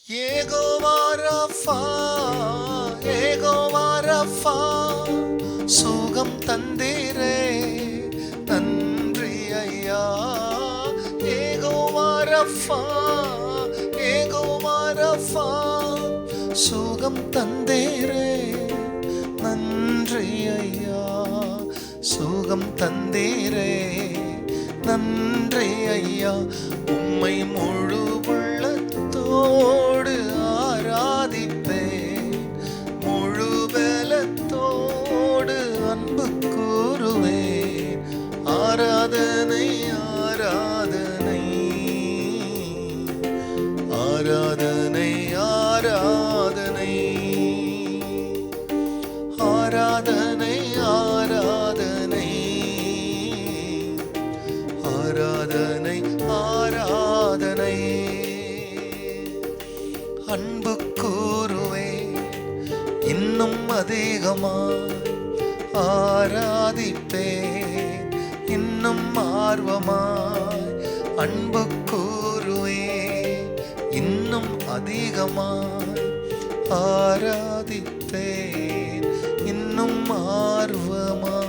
Jehovah Rafah, Jehovah Rafah, சுகம் தந்தீரே நன்றி ஐயா. யெகோவா ரஃபா, யெகோவா ரஃபா, சுகம் தந்தீரே நன்றி ஐயா. சுகம் தந்தீரே நன்றி ஐயா. உம்மை முழு உள்ளத்தோடு ஆராதிப்பேன், முழு பலத்தோடு அன்பு கூறுவேன். ஆராதனை ஆராதனை ஆராதனை ஆராதனை ஆராதனை ஆராதனை ஆராதனை ஆராதனை. அன்பு கூறுவேன் இன்னும் அதிகமாய், ஆராதிப்பேன் இன்னும் ஆர்வமாய். அன்பு கூறுவேன் இன்னும் அதிகமாய், ஆராதிப்பேன் இன்னும் ஆர்வமாய்.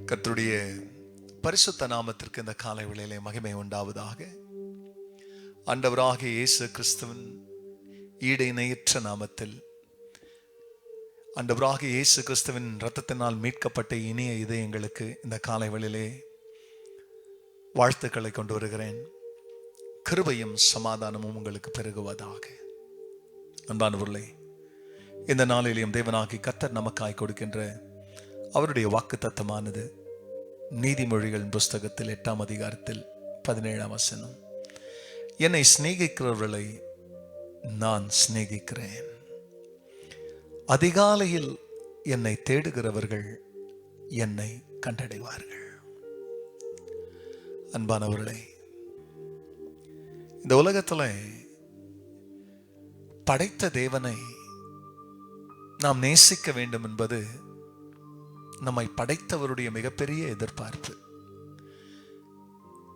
கர்த்தருடைய பரிசுத்த நாமத்திற்கு இந்த காலை வேளையிலே மகிமை உண்டாவதாக. ஆண்டவராகிய இயேசு கிறிஸ்துவின் ஈடு இணையற்ற நாமத்தில், ஆண்டவராகிய இயேசு கிறிஸ்துவின் இரத்தத்தினால் மீட்கப்பட்ட இனிய இதயங்களுக்கு இந்த காலை வேளையிலே வாழ்த்துக்களை கொண்டு வருகிறேன். கிருபையும் சமாதானமும் உங்களுக்கு பெருகுவதாக. அன்பானவர்களே, இந்த நாளிலேயும் தேவனாகி கர்த்தர் நமக்காய் கொடுக்கின்ற அவருடைய வாக்கு தத்தமானது நீதிமொழிகளின் புஸ்தகத்தில் 8ஆம் அதிகாரத்தில் 17ஆம் வசனம். என்னை சிநேகிக்கிறவர்களை நான் சிநேகிக்கிறேன், அதிகாலையில் என்னை தேடுகிறவர்கள் என்னை கண்டடைவார்கள். அன்பானவர்களே, இந்த உலகத்தில் படைத்த தேவனை நாம் நேசிக்க வேண்டும் என்பது நம்மை படைத்தவருடைய மிகப்பெரிய எதிர்பார்ப்பு.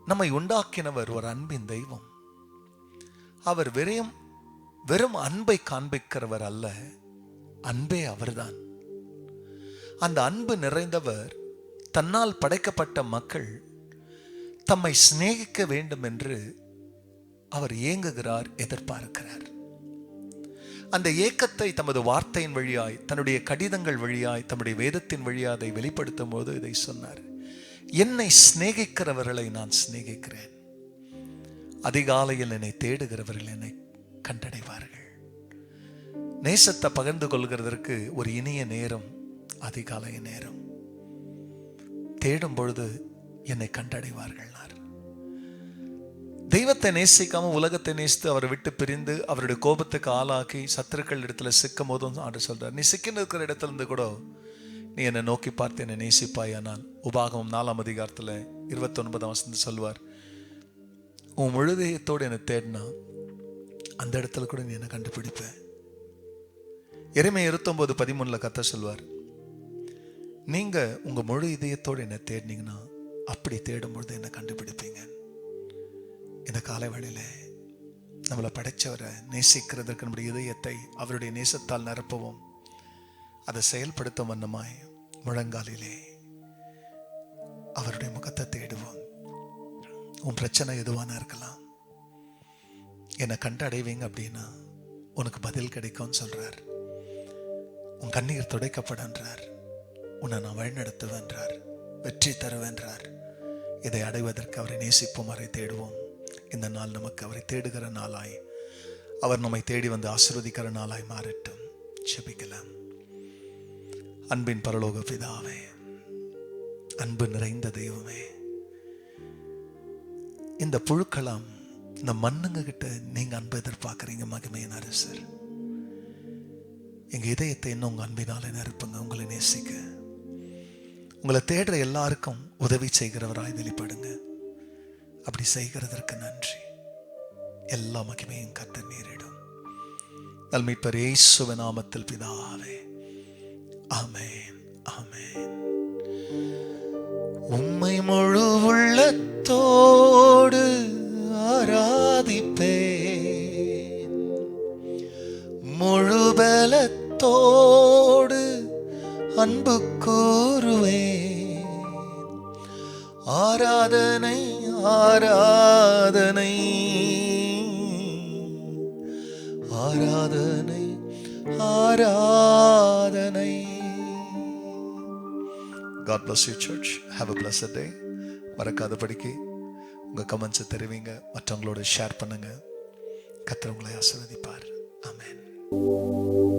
நம்மை உண்டாக்கினவர் ஒரு அன்பின் தெய்வம். அவர் வெறும் அன்பை காண்பிக்கிறவர் அல்ல, அன்பே அவர்தான். அந்த அன்பு நிறைந்தவர் தன்னால் படைக்கப்பட்ட மக்கள் தம்மை சிநேகிக்க வேண்டும் என்று அவர் ஏங்குகிறார், எதிர்பார்க்கிறார். அந்த ஏக்கத்தை தமது வார்த்தையின் வழியாய், தன்னுடைய கடிதங்கள் வழியாய், தம்முடைய வேதத்தின் வழியாய் அதை வெளிப்படுத்தும் போது இதை சொன்னார். என்னை சிநேகிக்கிறவர்களை நான் சிநேகிக்கிறேன், அதிகாலையில் என்னை தேடுகிறவர்கள் என்னை கண்டடைவார்கள். நேசத்தை பகிர்ந்து கொள்கிறதற்கு ஒரு இனிய நேரம் அதிகாலை நேரம். தேடும் பொழுது என்னை கண்டடைவார்கள். தெய்வத்தை நேசிக்காம உலகத்தை நேசித்து அவரை விட்டு பிரிந்து அவருடைய கோபத்துக்கு ஆளாக்கி சத்துருக்கள் இடத்துல சிக்கும் போதும் ஆண்டு சொல்றார், நீ சிக்கின்னு இருக்கிற இடத்துல இருந்து கூட நீ என்னை நோக்கி பார்த்து என்னை நேசிப்பாயானால். உபாகமம் 4ஆம் அதிகாரத்தில் 29ஆம் வசனத்தில் சொல்வார், உன் முழுதயத்தோடு என்னை தேடினா அந்த இடத்துல கூட நீ என்னை கண்டுபிடிப்ப. எரேமியா 29:13 கர்த்தர் சொல்வார், நீங்க உங்க முழு இதயத்தோடு என்னை தேடினீங்கன்னா அப்படி தேடும் பொழுது என்னை கண்டுபிடிப்பீங்க. இந்த காலை வேளையில நம்மளை படைச்சவரை நேசிக்கிறதற்கு நம்முடைய இதயத்தை அவருடைய நேசத்தால் நிரப்பவும், அதை செயல்படுத்தும் வண்ணமாய் முழங்காலிலே அவருடைய முகத்தை தேடுவோம். உன் பிரச்சனை எதுவான இருக்கலாம், என்னை கண்டு அடைவீங்க அப்படின்னா உனக்கு பதில் கிடைக்கும்னு சொல்றார். உன் கண்ணீர் துடைக்கப்படுன்றார், உன்னை நான் வழிநடத்துவேன்றார், வெற்றி தருவேன்றார். இதை அடைவதற்கு அவரை நேசிப்போம், அவரை தேடுவோம். இந்த நாள் நமக்கு அவரை தேடுகிற நாளாய், அவர் நம்மை தேடி வந்து ஆசீர்வதிக்கிற நாளாய் மாறட்டும். ஜெபிக்கலாம். அன்பின் பரலோக பிதாவே, அன்பு நிறைந்த தெய்வமே, இந்த புழுக்கலாம் இந்த மண்ணுங்க கிட்ட நீங்க அன்பு எதிர்பார்க்குறீங்க. மகிமையின் அரசர், எங்க இதயத்தை இன்னும் உங்க அன்பினால நிரப்புங்க. உங்களை நேசிக்க, உங்களை தேடுற எல்லாருக்கும் உதவி செய்கிறவராய் வெளிப்படுங்க. அப்படி செய்கிறதற்கு நன்றி. எல்லா மகிமையும் கர்த்தர் நேரிடும். மீட்பர் இயேசுவின் நாமத்தில் பிதாவே, ஆமென், ஆமென். உம்மை முழு உள்ளத்தோடு ஆரா பலத்தோடு அன்பு கூறுவேன். ஆராதனை ஆராதனை ஆராதனை ஆராதனை. God bless you church. Have a blessed day. மறக்காதபடிக்கு உங்க கமெண்ட்ஸை தெரிவிங்க, மற்றவங்களோட ஷேர் பண்ணுங்க. கர்த்தர் உங்களை ஆசீர்வதிப்பார். ஆமென்.